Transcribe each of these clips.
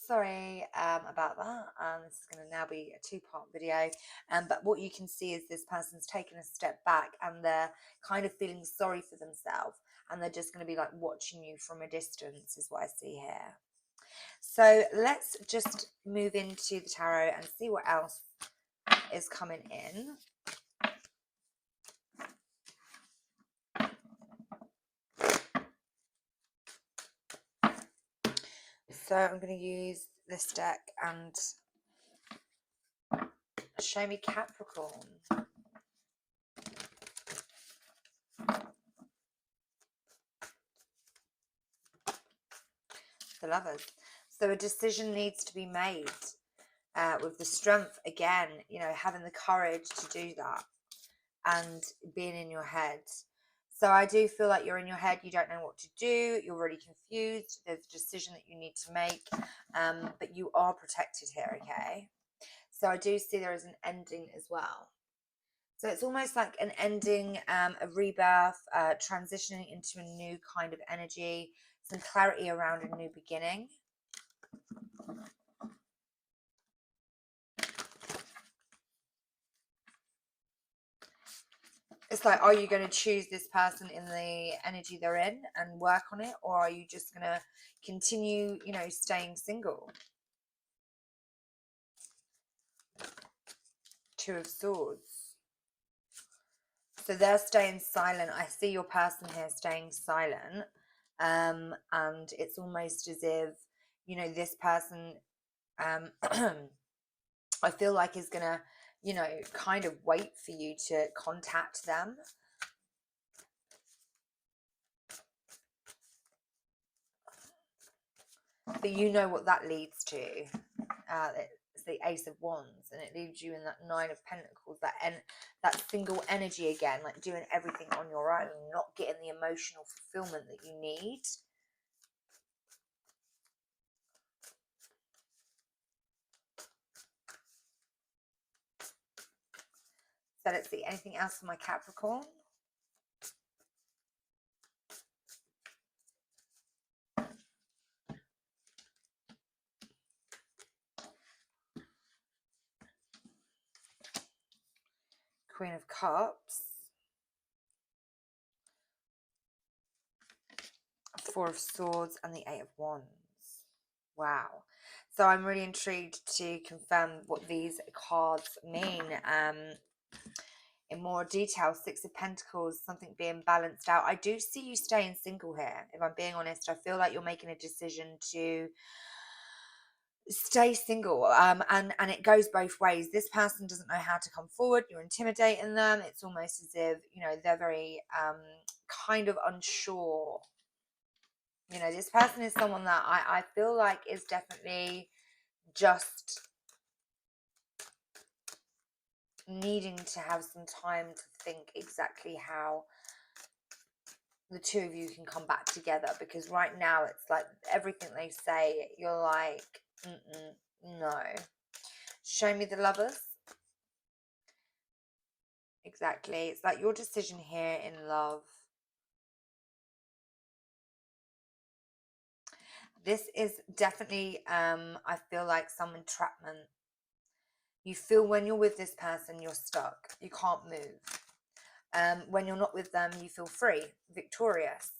sorry about that. This is going to now be a two-part video. But what you can see is this person's taken a step back and they're kind of feeling sorry for themselves, and they're just going to be like watching you from a distance is what I see here. So let's just move into the tarot and see what else is coming in. So I'm going to use this deck and show me Capricorn. The Lovers. So a decision needs to be made with the strength again, you know, having the courage to do that and being in your head. So I do feel like you're in your head, you don't know what to do, you're really confused, there's a decision that you need to make, but you are protected here, okay? So I do see there is an ending as well. So it's almost like an ending, a rebirth, transitioning into a new kind of energy, some clarity around a new beginning. It's like, are you going to choose this person in the energy they're in and work on it? Or are you just going to continue, you know, staying single? Two of Swords. So they're staying silent. I see your person here staying silent. And it's almost as if, you know, this person, I feel like is going to, you know, kind of wait for you to contact them. But you know what that leads to. It's the Ace of Wands, and it leaves you in that Nine of Pentacles, that single energy again, like doing everything on your own, not getting the emotional fulfillment that you need. So let's see, anything else for my Capricorn? Queen of Cups. Four of Swords and the Eight of Wands. Wow. So I'm really intrigued to confirm what these cards mean in more detail. Six of Pentacles, something being balanced out. I do see you staying single here, if I'm being honest. I feel like you're making a decision to stay single, and it goes both ways. This person doesn't know how to come forward, you're intimidating them. It's almost as if, you know, they're very kind of unsure. You know, this person is someone that I feel like is definitely just needing to have some time to think exactly how the two of you can come back together, because right now it's like everything they say, you're like, no. Show me the Lovers. Exactly. It's like your decision here in love. This is definitely, I feel like some entrapment. You feel when you're with this person, you're stuck. You can't move. When you're not with them, you feel free, victorious.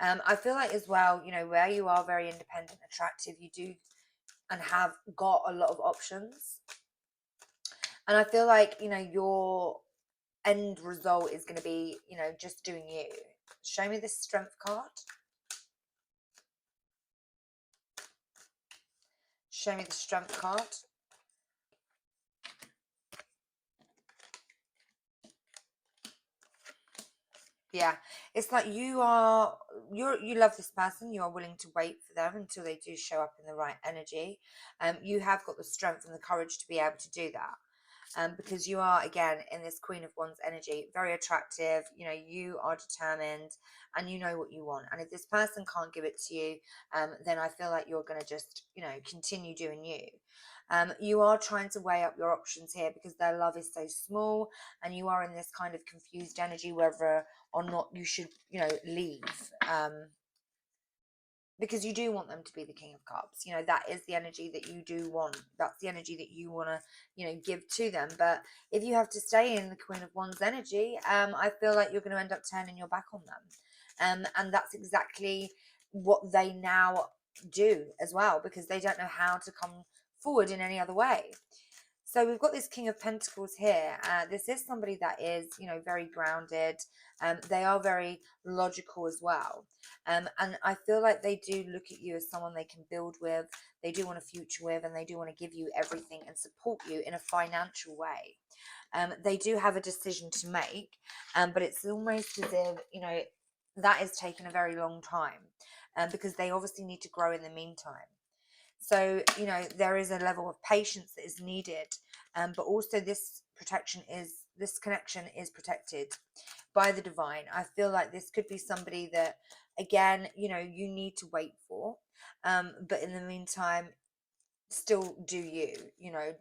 I feel like as well, you know, where you are very independent, attractive, you do and have got a lot of options. And I feel like, you know, your end result is going to be, you know, just doing you. Show me this Strength card. Show me the Strength card. Yeah, it's like you love this person. You are willing to wait for them until they do show up in the right energy. You have got the strength and the courage to be able to do that. Because you are, again, in this Queen of Wands energy, very attractive. You know, you are determined and you know what you want. And if this person can't give it to you, then I feel like you're going to just, you know, continue doing you. You are trying to weigh up your options here because their love is so small, and you are in this kind of confused energy whether or not you should, you know, leave. because you do want them to be the King of Cups. You know, that is the energy that you do want. That's the energy that you want to, you know, give to them. But if you have to stay in the Queen of Wands energy, I feel like you're going to end up turning your back on them. And that's exactly what they now do as well, because they don't know how to come forward in any other way. So we've got this King of Pentacles here. This is somebody that is, you know, very grounded. They are very logical as well. And I feel like they do look at you as someone they can build with, they do want a future with, and they do want to give you everything and support you in a financial way. They do have a decision to make, but it's almost as if, you know, that has taken a very long time, because they obviously need to grow in the meantime. So, you know, there is a level of patience that is needed, but also this connection is protected by the divine. I feel like this could be somebody that, again, you know, you need to wait for, but in the meantime, still do you, you know,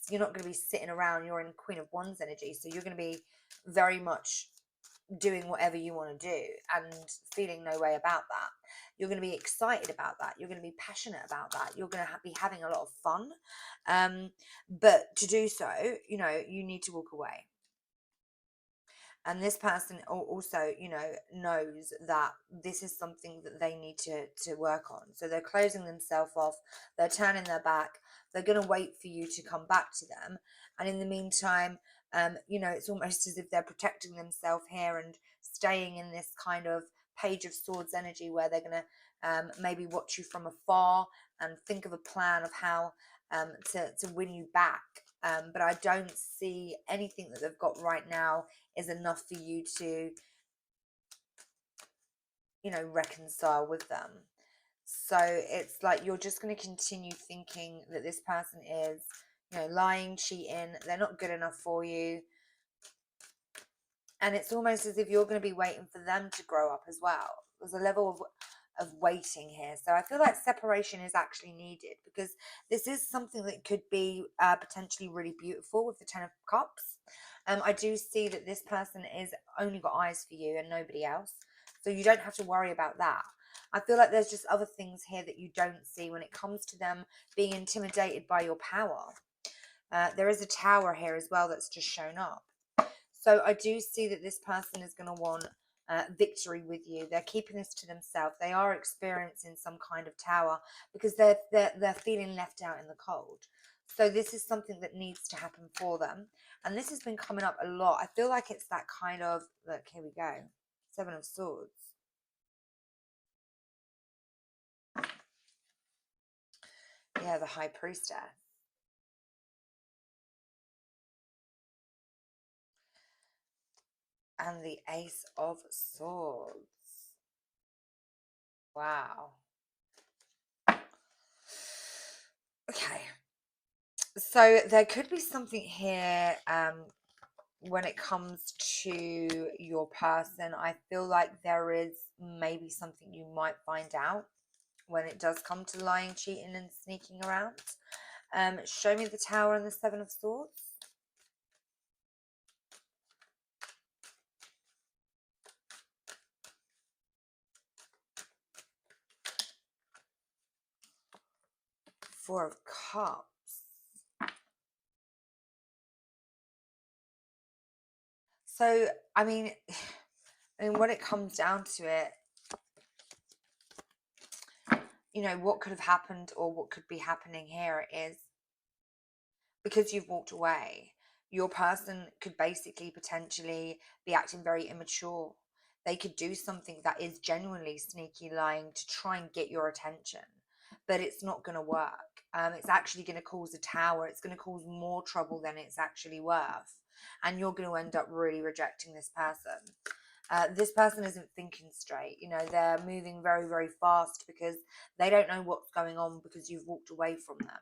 you're not going to be sitting around. You're in Queen of Wands energy, so you're going to be very much doing whatever you want to do and feeling no way about that. You're going to be excited about that. You're going to be passionate about that. You're going to be having a lot of fun. But to do so, you know, you need to walk away. And this person also, you know, knows that this is something that they need to work on. So they're closing themselves off. They're turning their back. They're going to wait for you to come back to them. And in the meantime, you know, it's almost as if they're protecting themselves here and staying in this kind of Page of Swords energy, where they're going to maybe watch you from afar and think of a plan of how to win you back. But I don't see anything that they've got right now is enough for you to, you know, reconcile with them. So it's like you're just going to continue thinking that this person is, you know, lying, cheating, they're not good enough for you. And it's almost as if you're going to be waiting for them to grow up as well. There's a level of waiting here. So I feel like separation is actually needed, because this is something that could be potentially really beautiful with the Ten of Cups. I do see that this person is only got eyes for you and nobody else. So you don't have to worry about that. I feel like there's just other things here that you don't see when it comes to them being intimidated by your power. There is a tower here as well that's just shown up. So I do see that this person is going to want victory with you. They're keeping this to themselves. They are experiencing some kind of tower because they're feeling left out in the cold. So this is something that needs to happen for them. And this has been coming up a lot. I feel like it's that kind of, look, here we go. Seven of Swords. Yeah, the High Priestess. And the Ace of Swords. Wow. Okay. So there could be something here when it comes to your person. I feel like there is maybe something you might find out when it does come to lying, cheating, and sneaking around. Show me the Tower and the Seven of Swords. Four of Cups. So, I mean, when it comes down to it, you know, what could have happened or what could be happening here is, because you've walked away, your person could basically potentially be acting very immature. They could do something that is genuinely sneaky lying to try and get your attention, but it's not going to work. It's actually going to cause a tower. It's going to cause more trouble than it's actually worth. And you're going to end up really rejecting this person. This person isn't thinking straight. You know, they're moving very, very fast because they don't know what's going on because you've walked away from them.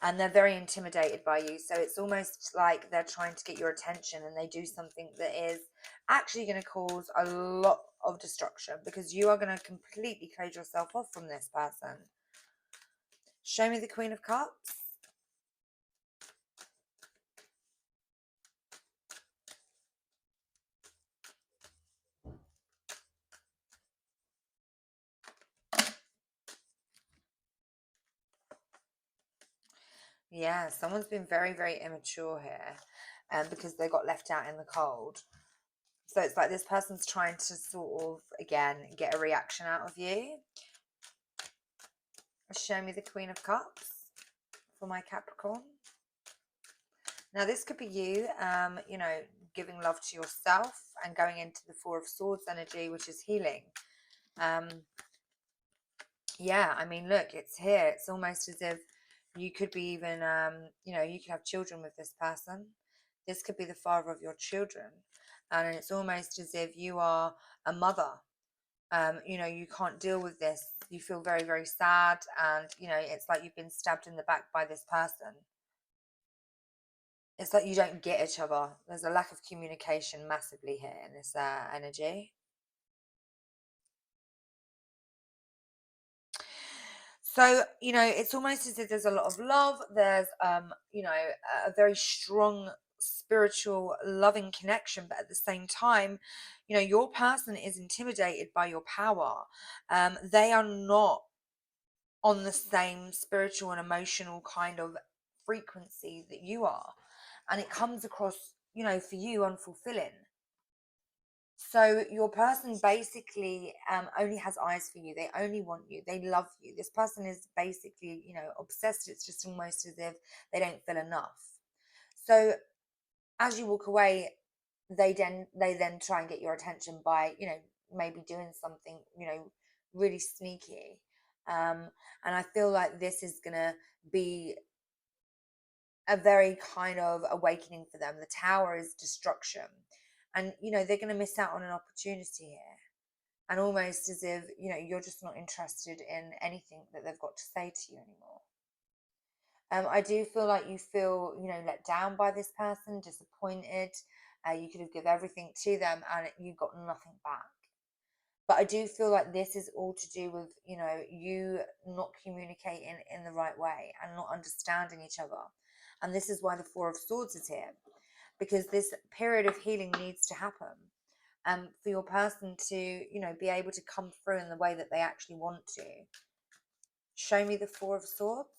And they're very intimidated by you. So it's almost like they're trying to get your attention, and they do something that is actually going to cause a lot of destruction, because you are going to completely close yourself off from this person. Show me the Queen of Cups. Yeah, someone's been very, very immature here, because they got left out in the cold. So it's like this person's trying to sort of, again, get a reaction out of you. Show me the Queen of Cups for my Capricorn. Now, this could be you, giving love to yourself and going into the Four of Swords energy, which is healing. Um, yeah, I mean, look, it's here. It's almost as if you could be even, you could have children with this person. This could be the father of your children. And it's almost as if you are a mother. You can't deal with this. You feel very, very sad. And, it's like you've been stabbed in the back by this person. It's like you don't get each other. There's a lack of communication massively here in this energy. So, it's almost as if there's a lot of love. There's, a very strong spiritual, loving connection. But at the same time, your person is intimidated by your power. They are not on the same spiritual and emotional kind of frequency that you are. And it comes across, for you unfulfilling. So your person basically only has eyes for you. They only want you. They love you. This person is basically, obsessed. It's just almost as if they don't feel enough. So as you walk away, they then try and get your attention by, maybe doing something, really sneaky. And I feel like this is gonna be a very kind of awakening for them. The tower is destruction. And they're going to miss out on an opportunity here, and almost as if you're just not interested in anything that they've got to say to you anymore. I do feel like you feel let down by this person, disappointed. You could have given everything to them and you got nothing back. But I do feel like this is all to do with you not communicating in the right way and not understanding each other. And this is why the Four of Swords is here, because this period of healing needs to happen, for your person to be able to come through in the way that they actually want to. Show me the Four of Swords.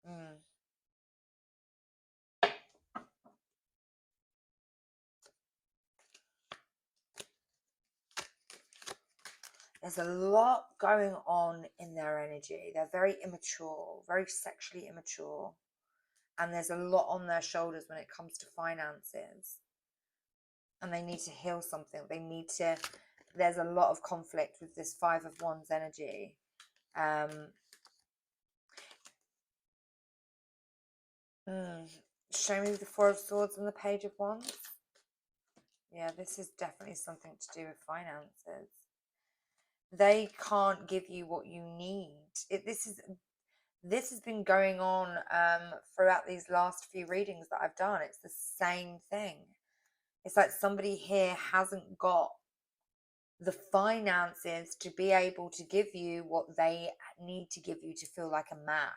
mm. There's a lot going on in their energy. They're very immature, very sexually immature, and there's a lot on their shoulders when it comes to finances, and they need to heal something. There's a lot of conflict with this Five of Wands energy. Show me the Four of Swords and the Page of Wands. Yeah, this is definitely something to do with finances. They can't give you what you need. This has been going on throughout these last few readings that I've done. It's the same thing. It's like somebody here hasn't got the finances to be able to give you what they need to give you to feel like a man.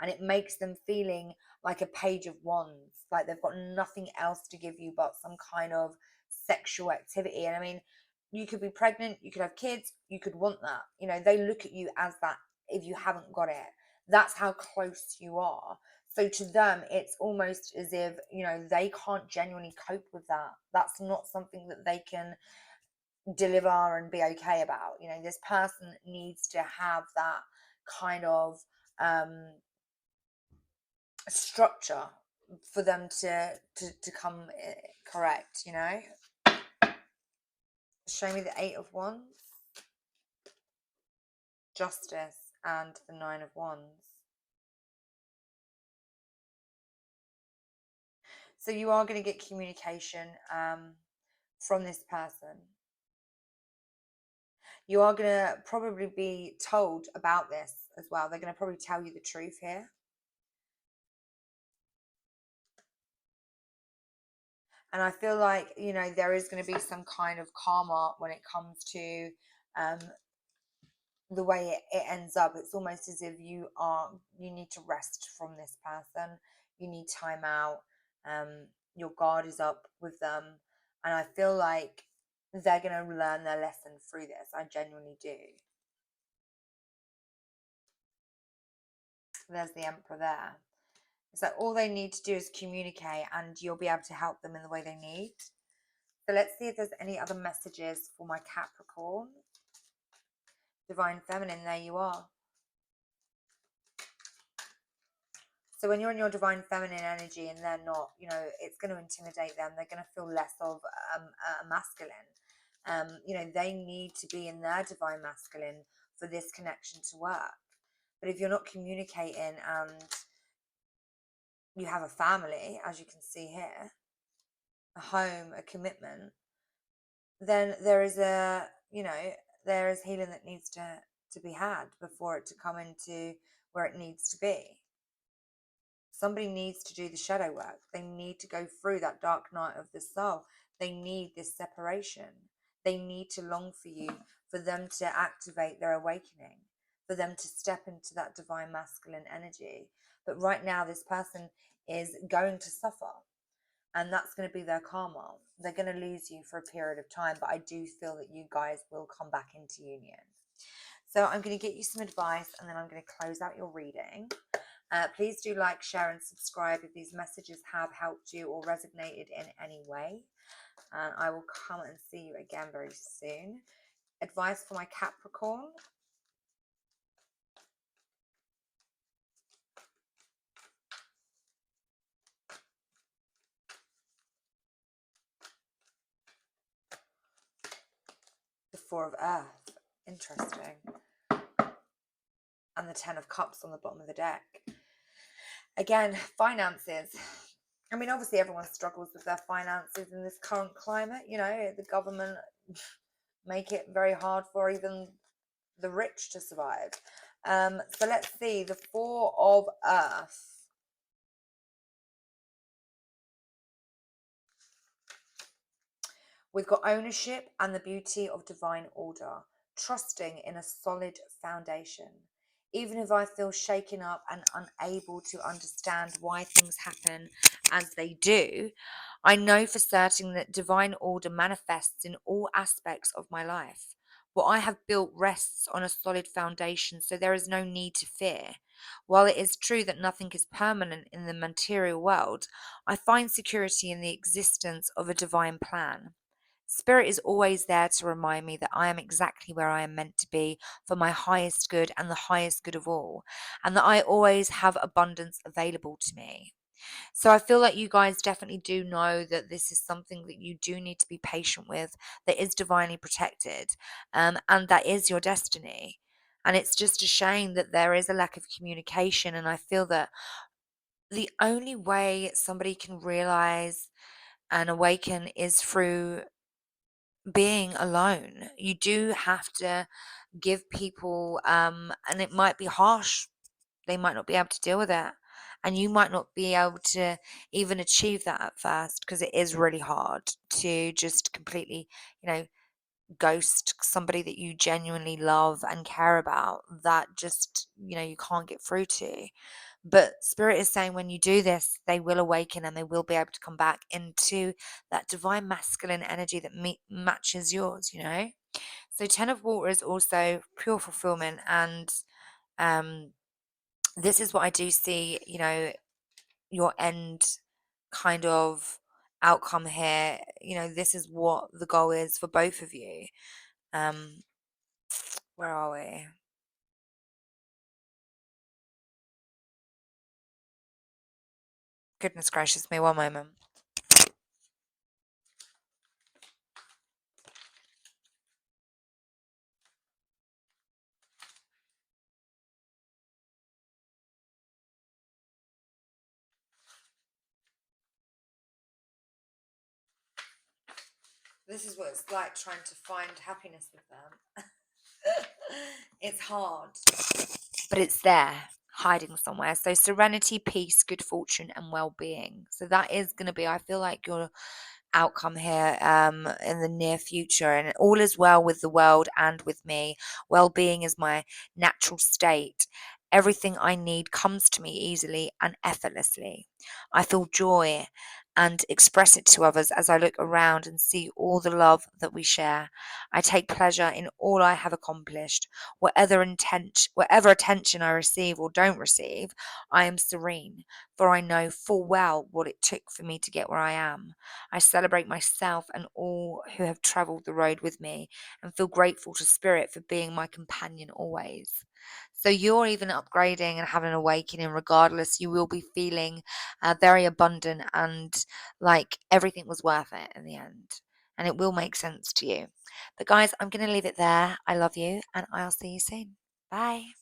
And it makes them feeling like a Page of Wands, like they've got nothing else to give you but some kind of sexual activity. And I mean, you could be pregnant, you could have kids, you could want that. They look at you as that if you haven't got it. That's how close you are. So to them, it's almost as if, they can't genuinely cope with that. That's not something that they can deliver and be okay about. This person needs to have that kind of structure for them to come correct. Show me the Eight of Wands, Justice, and the Nine of Wands. So you are going to get communication from this person. You are going to probably be told about this as well. They're going to probably tell you the truth here. And I feel like, there is going to be some kind of karma when it comes to the way it ends up. It's almost as if you need to rest from this person. You need time out. Your guard is up with them. And I feel like they're going to learn their lesson through this. I genuinely do. There's the Emperor there. It's like all they need to do is communicate, and you'll be able to help them in the way they need. So let's see if there's any other messages for my Capricorn. Divine Feminine, there you are. So when you're in your Divine Feminine energy and they're not, it's going to intimidate them. They're going to feel less of a masculine. They need to be in their Divine Masculine for this connection to work. But if you're not communicating and you have a family, as you can see here, a home, a commitment, then there is there is healing that needs to be had before it to come into where it needs to be. Somebody needs to do the shadow work. They need to go through that dark night of the soul. They need this separation. They need to long for you, for them to activate their awakening, for them to step into that divine masculine energy. But right now, this person is going to suffer, and that's going to be their karma. They're going to lose you for a period of time, but I do feel that you guys will come back into union. So I'm going to get you some advice, and then I'm going to close out your reading. Please do like, share, and subscribe if these messages have helped you or resonated in any way. And I will come and see you again very soon. Advice for my Capricorn. The Four of Earth. Interesting. And the Ten of Cups on the bottom of the deck. Again, finances. I mean, obviously everyone struggles with their finances in this current climate. The government make it very hard for even the rich to survive. So let's see. The Four of Earth. We've got ownership and the beauty of divine order, trusting in a solid foundation. Even if I feel shaken up and unable to understand why things happen as they do, I know for certain that divine order manifests in all aspects of my life. What I have built rests on a solid foundation, so there is no need to fear. While it is true that nothing is permanent in the material world, I find security in the existence of a divine plan. Spirit is always there to remind me that I am exactly where I am meant to be for my highest good and the highest good of all, and that I always have abundance available to me. So I feel like you guys definitely do know that this is something that you do need to be patient with, that is divinely protected, and that is your destiny. And it's just a shame that there is a lack of communication, and I feel that the only way somebody can realize and awaken is through being alone. You do have to give people, and it might be harsh. They might not be able to deal with it. And you might not be able to even achieve that at first because it is really hard to just completely, ghost somebody that you genuinely love and care about that just, you can't get through to. But Spirit is saying when you do this, they will awaken and they will be able to come back into that divine masculine energy that matches yours. So Ten of Water is also pure fulfillment. And this is what I do see, your end kind of outcome here. This is what the goal is for both of you. Where are we? Goodness gracious me, one moment. This is what it's like trying to find happiness with them. It's hard, but it's there, hiding somewhere. So serenity, peace, good fortune, and well-being. So that is going to be, I feel like, your outcome here in the near future, and all is well with the world and with me. Well-being is my natural state. Everything I need comes to me easily and effortlessly. I feel joy and express it to others as I look around and see all the love that we share. I take pleasure in all I have accomplished. Whatever attention I receive or don't receive, I am serene, for I know full well what it took for me to get where I am. I celebrate myself and all who have travelled the road with me and feel grateful to Spirit for being my companion always. So you're even upgrading and having an awakening regardless. You will be feeling very abundant and like everything was worth it in the end. And it will make sense to you. But guys, I'm going to leave it there. I love you and I'll see you soon. Bye.